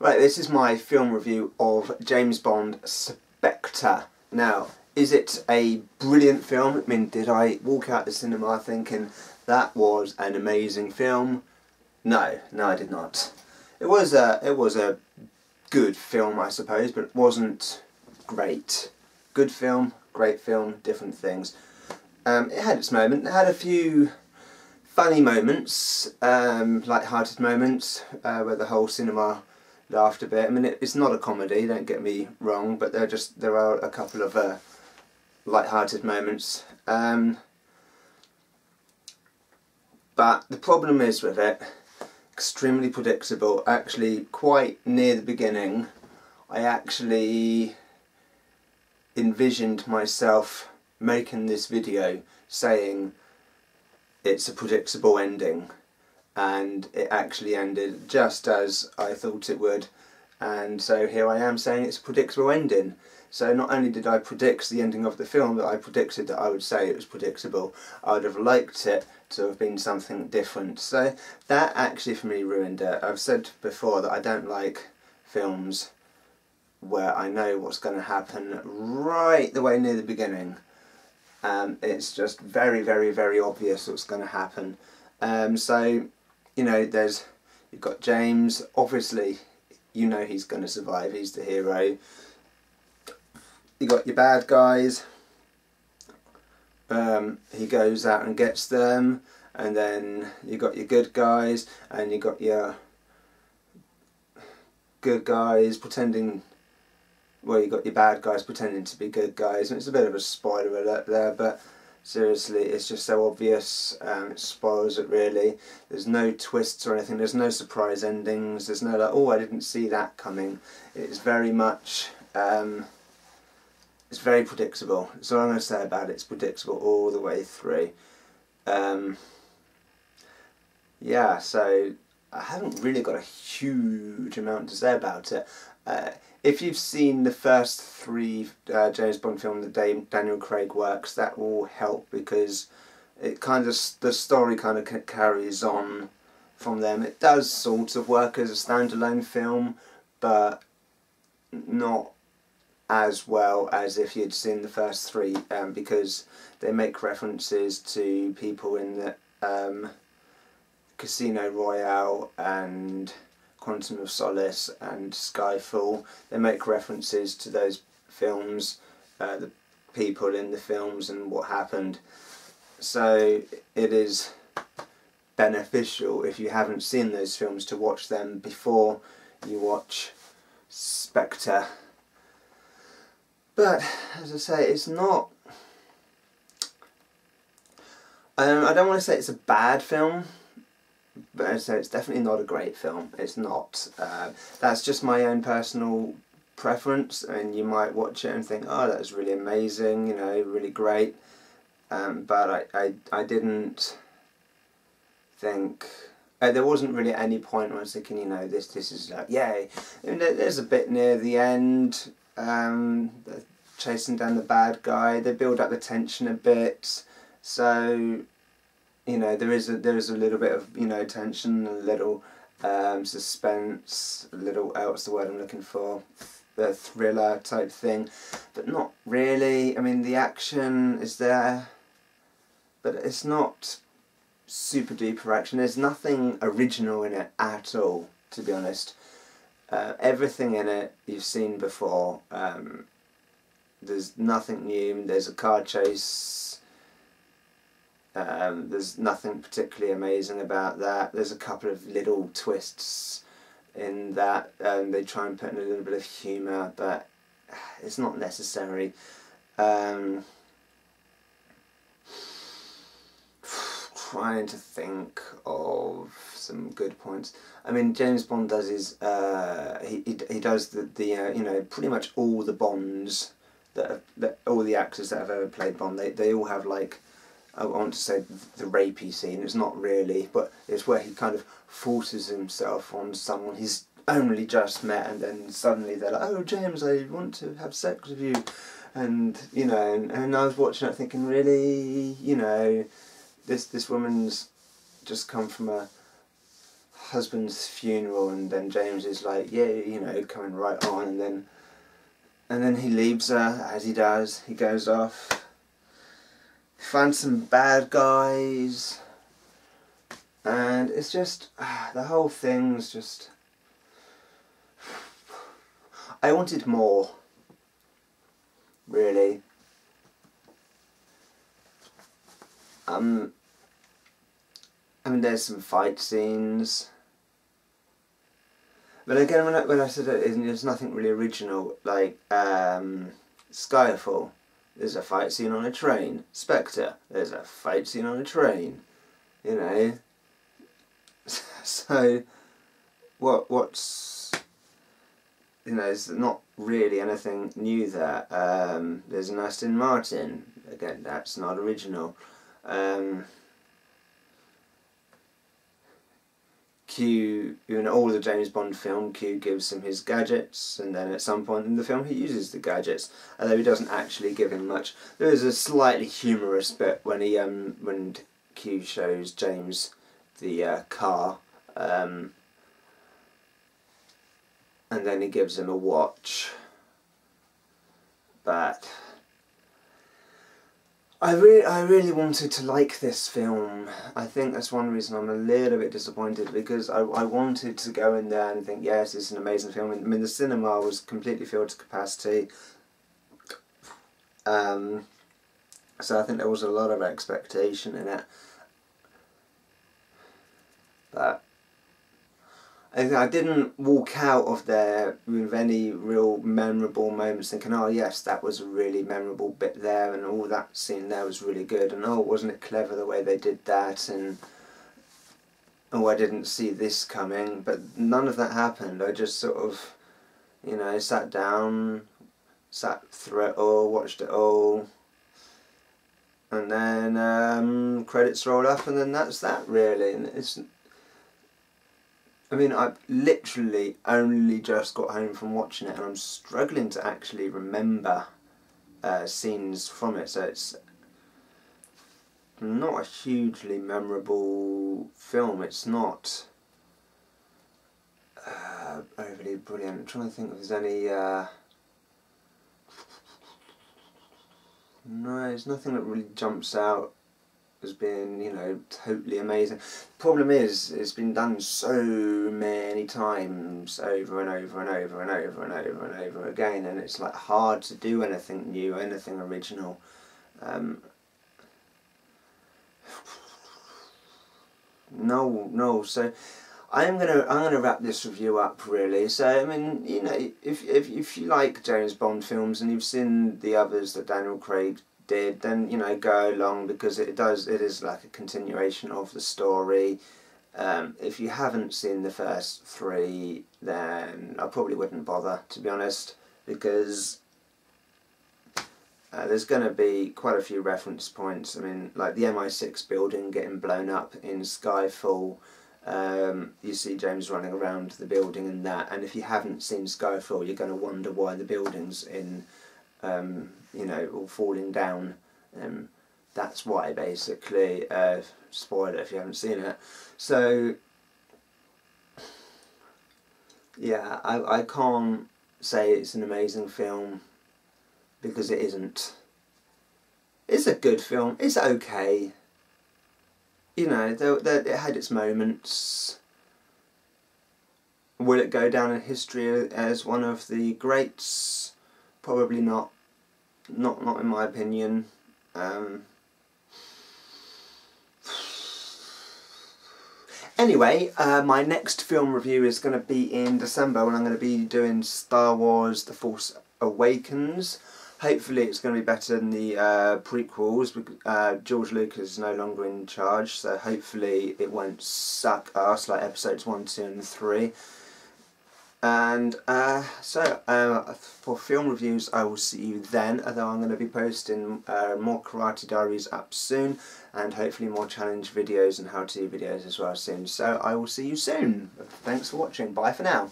Right, this is my film review of James Bond Spectre. Now, is it a brilliant film? I mean, did I walk out the cinema thinking that was an amazing film? No, I did not. It was a good film, I suppose, but it wasn't great. Good film, great film, different things. It had its moment. It had a few funny moments, light-hearted moments, where the whole cinema laughed a bit. I mean, it's not a comedy, don't get me wrong, but there are a couple of light-hearted moments. But the problem is with it, extremely predictable. Actually, quite near the beginning, I actually envisioned myself making this video saying it's a predictable ending, and it actually ended just as I thought it would, and so here I am saying it's a predictable ending. So not only did I predict the ending of the film, but I predicted that I would say it was predictable. I would have liked it to have been something different. So that actually for me ruined it. I've said before that I don't like films where I know what's going to happen right the way near the beginning. It's just very, very, very obvious what's going to happen. So, you know, you've got James, obviously, you know he's going to survive, he's the hero. You got your bad guys, he goes out and gets them, and then you got your good guys, and you got your good guys pretending, well, you got your bad guys pretending to be good guys, and it's a bit of a spoiler alert there, but seriously, it's just so obvious, it spoils it really. There's no twists or anything, there's no surprise endings, there's no like, oh, I didn't see that coming. It's very much, it's very predictable. That's all I'm going to say about it. It's predictable all the way through. Yeah, so I haven't really got a huge amount to say about it. If you've seen the first three James Bond films that Daniel Craig works, that will help, because it kind of, the story kind of carries on from them. It does sort of work as a standalone film, but not as well as if you'd seen the first three, because they make references to people in the Casino Royale and Quantum of Solace and Skyfall. They make references to those films, the people in the films and what happened. So it is beneficial, if you haven't seen those films, to watch them before you watch Spectre. But as I say, it's not, I don't want to say it's a bad film, but as I say, it's definitely not a great film. It's not. That's just my own personal preference, and you might watch it and think, oh, that's really amazing, you know, really great. But I didn't think, there wasn't really any point where I was thinking, you know, this is like, yay. I mean, there's a bit near the end, they're chasing down the bad guy, they build up the tension a bit, so, you know, there is a little bit of, you know, tension, a little suspense, a little, what's the word I'm looking for, the thriller type thing, but not really. I mean, the action is there, but it's not super duper action. There's nothing original in it at all, to be honest. Everything in it you've seen before. There's nothing new. There's a car chase. There's nothing particularly amazing about that. There's a couple of little twists in that. They try and put in a little bit of humour, but it's not necessary. Trying to think of some good points. I mean, James Bond does his he does the you know, pretty much all the Bonds all the actors that have ever played Bond, they all have, like, I want to say the rapey scene. It's not really, but it's where he kind of forces himself on someone he's only just met, and then suddenly they're like, oh, James, I want to have sex with you, and you know, and I was watching it thinking, really, you know, this woman's just come from a husband's funeral, and then James is like, yeah, you know, coming right on, and then he leaves her, as he does. He goes off, finds some bad guys, and it's just, the whole thing's just, I wanted more, really. I mean, there's some fight scenes, but again, when I said it, there's nothing really original. Like Skyfall, there's a fight scene on a train. Spectre, there's a fight scene on a train. You know, so what's you know, it's not really anything new there. There's an Aston Martin. Again, that's not original. Q, in all the James Bond film, Q gives him his gadgets, and then at some point in the film he uses the gadgets, although he doesn't actually give him much. There is a slightly humorous bit when when Q shows James the car, and then he gives him a watch. But I really wanted to like this film. I think that's one reason I'm a little bit disappointed, because I wanted to go in there and think, yes, it's an amazing film. I mean, the cinema was completely filled to capacity. So I think there was a lot of expectation in it. But I didn't walk out of there with any real memorable moments thinking, oh yes, that was a really memorable bit there, and all that scene there was really good, and oh, wasn't it clever the way they did that, and oh, I didn't see this coming. But none of that happened. I just sort of, you know, sat down, sat through it all, watched it all, and then credits roll up, and then that's that, really. And it's, I mean, I literally only just got home from watching it, and I'm struggling to actually remember scenes from it, so it's not a hugely memorable film. It's not overly brilliant. I'm trying to think if there's any... no, there's nothing that really jumps out as being, you know, totally amazing. Problem is, it's been done so many times, over and over and over and over and over and over again, and it's like hard to do anything new, anything original. No. So I'm gonna wrap this review up, really. So I mean, you know, if you like James Bond films and you've seen the others that Daniel Craig did, then, you know, go along, because it is like a continuation of the story. If you haven't seen the first three, then I probably wouldn't bother, to be honest, because there's going to be quite a few reference points. I mean, like the MI6 building getting blown up in Skyfall. You see James running around the building and that, and if you haven't seen Skyfall, you're going to wonder why the building's in you know, all falling down. That's why, basically. Spoiler if you haven't seen it. So yeah, I can't say it's an amazing film, because it isn't. It's a good film. It's okay. You know, it had its moments. Will it go down in history as one of the greats? Probably not. Not in my opinion. Anyway, my next film review is going to be in December, when I'm going to be doing Star Wars The Force Awakens. Hopefully it's going to be better than the prequels. George Lucas is no longer in charge, so hopefully it won't suck ass like episodes 1, 2 and 3. And for film reviews, I will see you then, although I'm going to be posting more Karate Diaries up soon, and hopefully more challenge videos and how-to videos as well soon. So I will see you soon. Thanks for watching. Bye for now.